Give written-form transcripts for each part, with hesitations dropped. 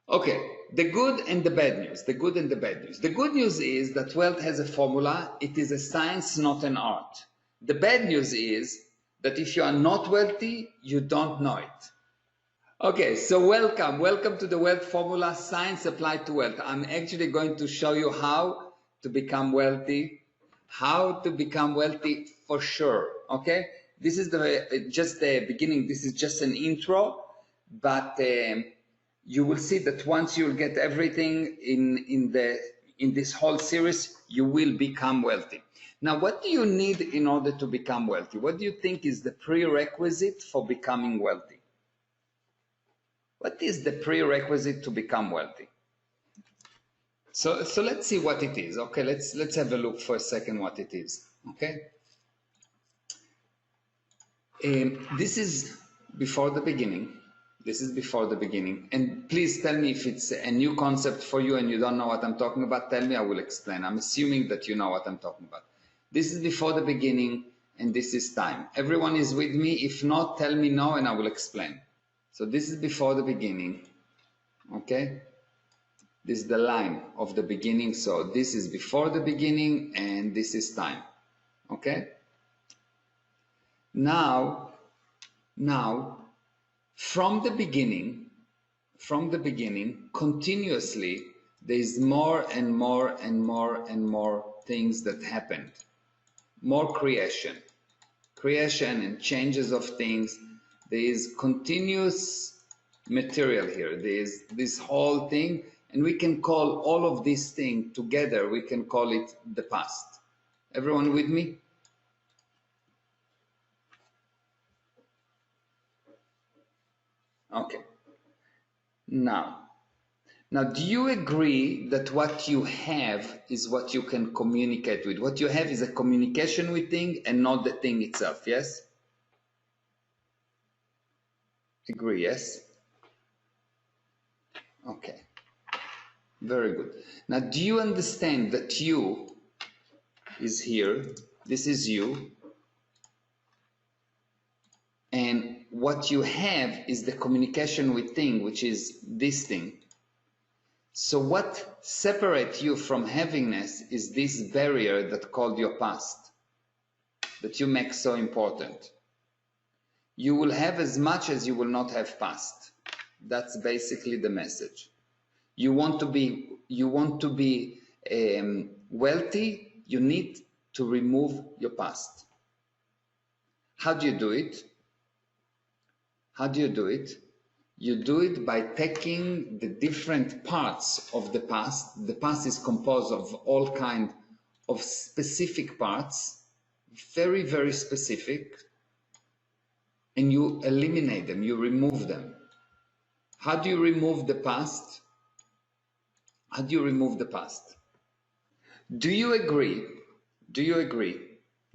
Okay, the good and the bad news. The good and the bad news. The good news is that wealth has a formula. It is a science, not an art. The bad news is that if you are not wealthy, you don't know it. Okay, so welcome to the wealth formula, science applied to wealth. I'm actually going to show you how to become wealthy, for sure. Okay, this is just the beginning. This is just an intro, but you will see that once you'll get everything in this whole series, you will become wealthy. Now, what do you need in order to become wealthy? What do you think is the prerequisite for becoming wealthy? What is the prerequisite to become wealthy? So let's see what it is. Okay, let's have a look for a second what it is. Okay, this is before the beginning. This is before the beginning. And please tell me if it's a new concept for you and you don't know what I'm talking about. Tell me, I will explain. I'm assuming that you know what I'm talking about. This is before the beginning and this is time. Everyone is with me? If not, tell me no and I will explain. So this is before the beginning, okay? This is the line of the beginning. So this is before the beginning and this is time, okay? Now, from the beginning, continuously, there is more and more and more and more things that happened. More creation and changes of things. There is continuous material here. There is this whole thing, and we can call all of these things together, we can call it the past. Everyone with me? Okay. Now, do you agree that what you have is what you can communicate with? What you have is a communication with thing and not the thing itself, yes? Agree, yes? Okay. Very good. Now, do you understand that you is here? This is you. And what you have is the communication with thing, which is this thing. So what separates you from havingness is this barrier that called your past, that you make so important. You will have as much as you will not have past. That's basically the message. You want to be wealthy, you need to remove your past. How do you do it? How do you do it? You do it by taking the different parts of the past. The past is composed of all kinds of specific parts, very, very specific, and you eliminate them, you remove them. How do you remove the past? How do you remove the past? Do you agree? Do you agree?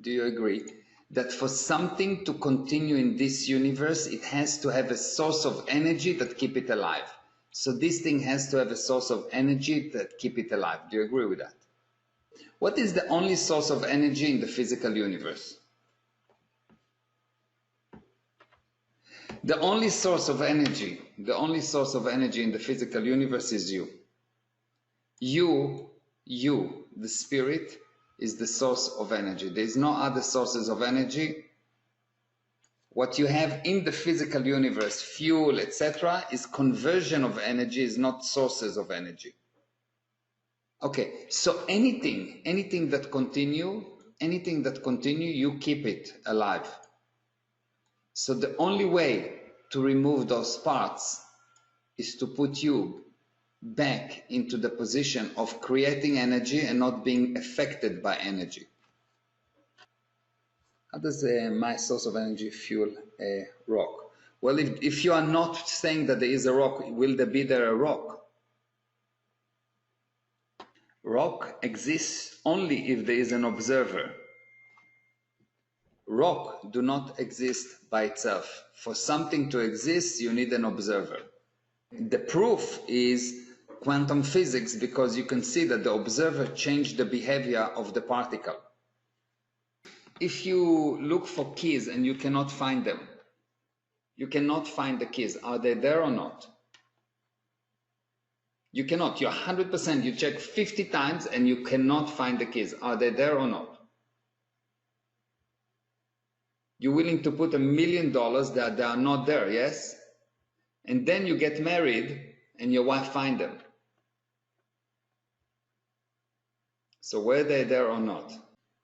Do you agree that for something to continue in this universe, it has to have a source of energy that keep it alive? So this thing has to have a source of energy that keep it alive. Do you agree with that? What is the only source of energy in the physical universe? The only source of energy in the physical universe is you. You, the spirit, is the source of energy. There is no other sources of energy. What you have in the physical universe, fuel, etc., is conversion of energy, is not sources of energy. Okay, so anything that continue, you keep it alive. So the only way to remove those parts is to put you back into the position of creating energy and not being affected by energy. How does my source of energy fuel a rock? Well, if you are not saying that there is a rock, will there be a rock? Rock exists only if there is an observer. Rock do not exist by itself. For something to exist, you need an observer. The proof is quantum physics, because you can see that the observer changed the behavior of the particle. If you look for keys and you cannot find them, you cannot find the keys. Are they there or not? You cannot. You're 100%. You check 50 times and you cannot find the keys. Are they there or not? You're willing to put $1 million that they are not there, yes? And then you get married and your wife finds them. So were they there or not?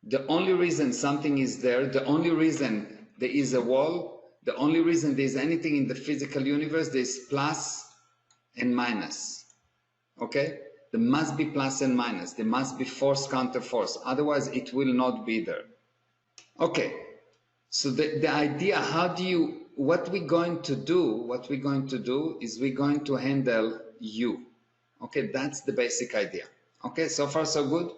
The only reason something is there, the only reason there is a wall, the only reason there is anything in the physical universe, there is plus and minus. Okay? There must be plus and minus. There must be force counter force. Otherwise, it will not be there. Okay. So the idea, what we're going to do is we're going to handle you. Okay, that's the basic idea. Okay, so far so good?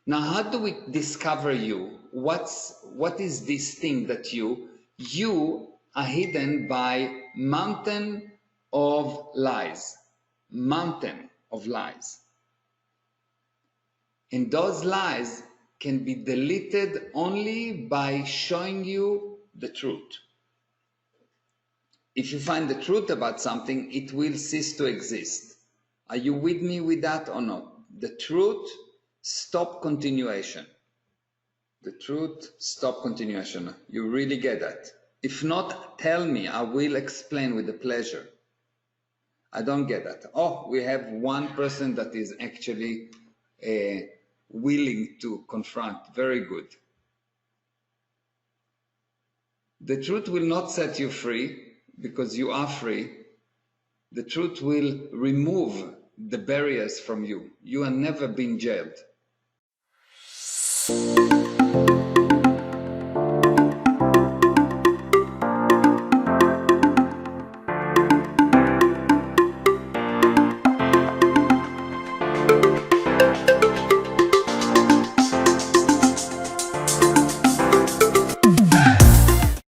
Now, how do we discover you? What is this thing that you are hidden by mountain of lies. Mountain of lies. And those lies can be deleted only by showing you the truth. If you find the truth about something, it will cease to exist. Are you with me with that or not? The truth, stop continuation. The truth, stop continuation. You really get that? If not, tell me. I will explain with the pleasure. I don't get that. Oh, we have one person that is actually willing to confront. Very good. The truth will not set you free because you are free. The truth will remove the barriers from you. You have never been jailed.